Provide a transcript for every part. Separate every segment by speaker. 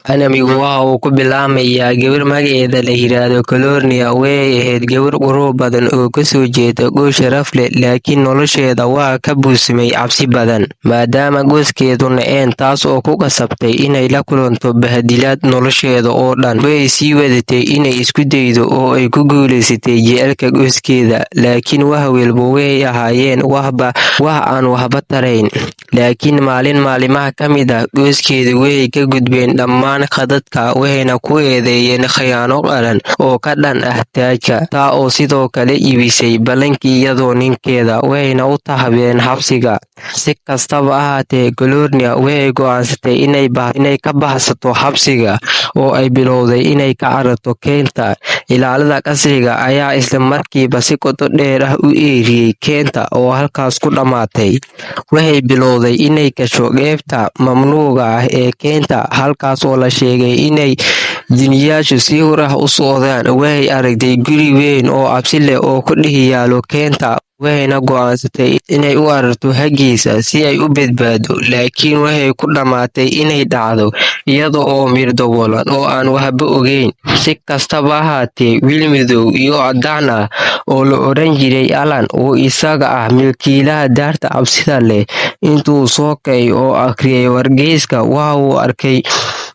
Speaker 1: Anamigu waxa uu ku bilaamayaa gabar magaceeda la yiraahdo Colonia way ahayd gabar qurux badan oo ka soo jeeda qoys sharaf leh, laakiin nolosheeda waxaa ka buuxsamay cabsi badan, maadaama qoyskeedu naceen, taas oo ku qasabtay inay la kulanto bahdilaad nolosheeda oo dhan. Way sii wadatay inay isku daydo oo ay ku guulaysatay jacaylka qoyskeeda, laakiin wax walba waxay ahaayeen wax aan waxba tarayn. Laakiin maalin maalmaha ka mid ah, qoyskeedu waxay ka gudbeen dhammaan khadadka waxayna ku eedeeyeen khiyaano qaran oo ka dhan ah taajka, taa oo sidoo kale iibisay ballankii iyadoo ninkeeda, waxayna u taxaabeen xabsiga. Si kastaba ha ahaatee, Colonia waxay go'aansatay inay ka baxsato xabsiga oo ay bilowday inay ka cararto keenta. Ilaalada qasriga ayaa isla markiiba si qoto dheer u eryay keenta oo halkaas ku dhamaatay. Waxay bilowday inay gasho qaybta mamnuuca ah ee keenta, halkaas oo la sheegay inay jinniyaashu si xor ah u socdaan. Waxay aragtay guri weyn oo cabsi leh oo ku dhex yaal keenta, waxayna go'aansatay inay u cararto xaggiisa si ay u badbaado, laakiin waxay ku dhamaatay inay dhacdo iyada oo miyir daboolan oo aan waxba ogeyn. Si kastaba ha ahaatee, wiil madow iyo caddaan ah oo la odhan jiray Alan, oo isaga ah milkiilaha daarta cabsida leh, intuu soo kacay oo akhriyay wargeyska, waxa uu arkay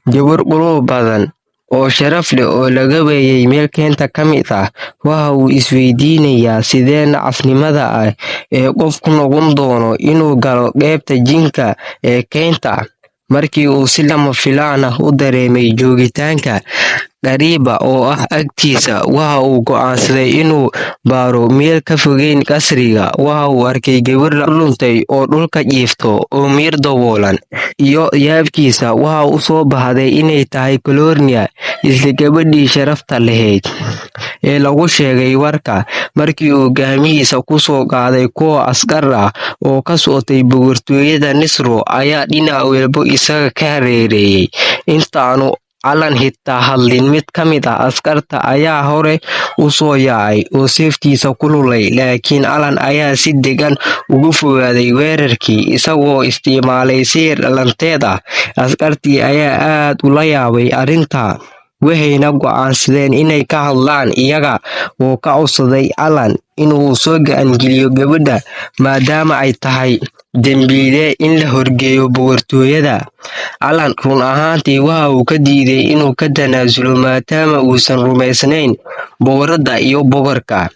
Speaker 1: gabar qurux badan oo sharaf leh oo laga waayay meel keenta ka mid ah. Waxa uu isweydiinayaa sidee nacasnimada ah ee qof ku noqon doono inuu galo qaybta jinka ee keenta. Markii uu si lama filaan ah u dareemay joogitaanka qariib oo ah agtiisa, waxa uu go'aansaday inuu baaro meel ka fogeyn qasriga. Waxa uu arkay gabar luntay oo dhulka jiifta oo miyir daboolan, iyo yaabkiisa waxa u soo baxday inay tahay Colonia, isla gabadhii sharafta lahayd ee lagu sheegay warka. Markii uu gacmihiisa ku soo qaaday koox askar ah oo ka socotay boqortooyada Nisro ayaa dhinac walba isaga ka hareereeyay. Intaanu Alan xitaa hadlin, mid ka mid ah askarta ayaa hore u soo yaacay oo seeftiisa ku lulay, laakiin Alan ayaa si deggan uga fogaaday weerarkii, isagoo isticmaalay sihir dhalanteed ah. Askartii ayaa aad ula yaabay arrinta, waxayna go'aansadeen inay ka hadlaan, iyaga oo ka codsaday Alan inuu soo gacan geliyo gabadha, maadaama ay tahay dambiile in la horgeeyo boqortooyada. Alan run ahaantii waxa uu ka diiday inuu ka tanaasulo maadaama uusan rumaysnayn boqoradda iyo boqorka.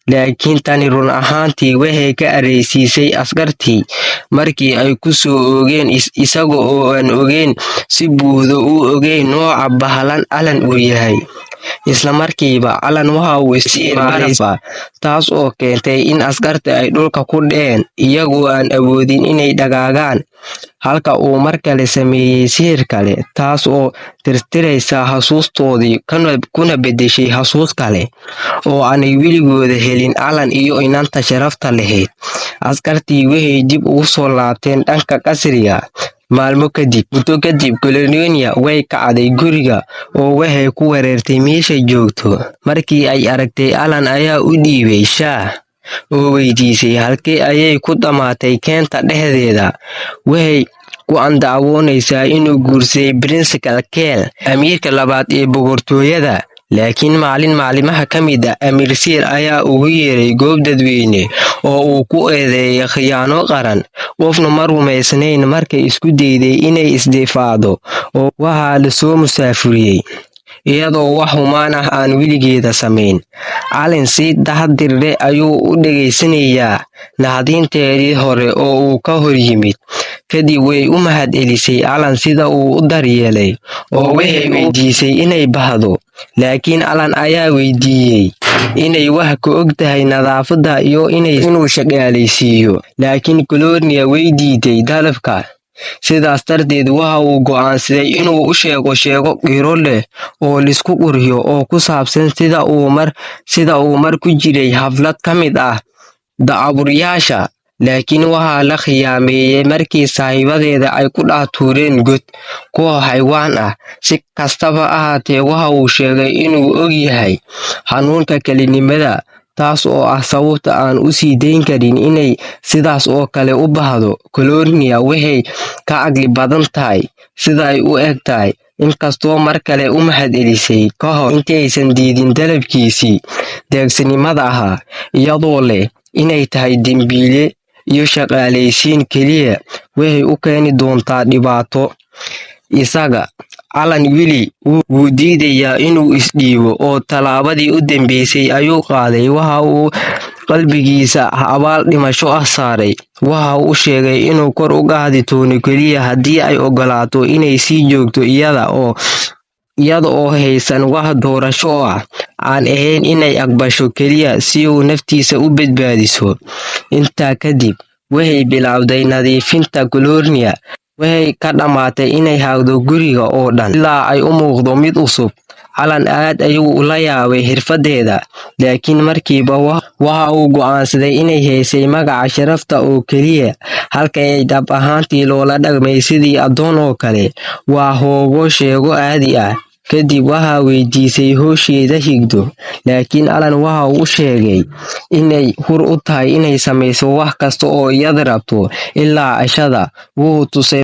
Speaker 1: Laakiin tani run ahaantii waxay ka caraysiisay askartii markii ay ku soo oogeen, isaga oo aan ogeyn si buuxda u ogeyn nooca bahlan Alan uu yahay. Isla markiiba, Alan waxa uu isticmaalay taas oo keentay in askarta ay dhulka ku dhaceen iyagoo aan awoodin inay dhaqaaqaan, halka uu mar kale sameeyay sihir kale, taas oo tirtiraysa xasuustoodii kuna beddeshay xasuus kale oo aanay weligood helin Alan iyo inanta sharafta lahayd. Askartii waxay dib ugu soo laabteen dhanka qasriga. Muddo kadib, Colonia way kacday guriga oo waxay ku weerartay meeshay joogto. Markii ay aragtay Alan ayaa u dhiibay shaah oo weydiisay halkee ayay ku dhamaatay keenta dhexdeeda. Waxay ku andacoonaysaa inuu guursaday Prince Kalkeel, amiirka labaad ee boqortooyada. Laakiin maalin maalmaha ka mid ah, Amiir Sir ayaa ugu yeeray goob dadweyne oo uu ku eedeeyay khiyaano qaran. Qofna ma rumaysnayn markay isku dayday inay isdifaacdo, oo waxaa la soo musaafuriyay iyadoo wax xumaan ah aan weligeeda samayn. Alan si taxaddar leh ayuu u dhagaysanayaa naxdinteedii hore oo uu ka hor yimid. Kadib way u mahadcelisay Alan sida uu u daryeelay, oo waxay weydiisay inay baxdo. Laakiin Alan ayaa weydiiyay inay wax ka ogtahay nadaafadda iyo inuu shaqaalaysiiyo, laakiin Colonia way diiday dalabka. Sidaas darteed, waxa uu go'aansaday inuu u sheego sheeko qiiro leh oo la isku qurxiyo oo ku saabsan sida uu mar ku jiray xaflad ka mid ah da'abuurayaasha, laakiin waxaa la khiyaameeyay markii saaxiibadeeda ay ku dhex tuureen god koox xayawaan ah. Si kastaba ha ahaatee, waxa uu sheegay inuu og yahay xanuunka kelinimada, taas oo ah sababta aan u sii dayn karin inay sidaas oo kale u baxdo. Colonia waxay ka caqli badan tahay sida ay u egtahay, inkastoo mar kale u mahadcelisay ka hor intii aysan diidin dalabkiisii deeqsinimada ahaa, iyadoo leh inay tahay dembiile iyo shaqaalaysiin keliya waxay u keeni doontaa dhibaato. Isaga, Alan weli wuu diidayaa inuu isdhiibo oo tallaabadii u dambeysay ayuu qaaday. Waxa uu qalbigiisa abaal dhimasho ah saaray. Waxa uu sheegay inuu kor u qaadi doono keliya haddii ay ogolaato inay sii joogto iyada oo haysan wax doorasho ah, aan ahayn inay aqbasho keliya si uu naftiisa u badbaadiso. Intaa kadib, waxay bilowday nadiifinta California. Waxay ka dhamaatay inay xaaqdo guriga oo dhan ilaa ay u muuqdo mid cusub. Alan aad ayuu ula yaabay xirfadeeda, laakiin markiiba waxa uu go'aansaday inay haysay magaca sharafta oo keliya, halka ay dhab ahaantii loola dhaqmay sidii addoon oo kale. Waa hoogo sheego caadi ah. Kadib waxaa weydiisay hawsheeda xigto, laakiin Alan waxa uu sheegay inay xur u tahay inay samayso wax kasta oo iyada rabto ilaa cashada. Wuxuu tusay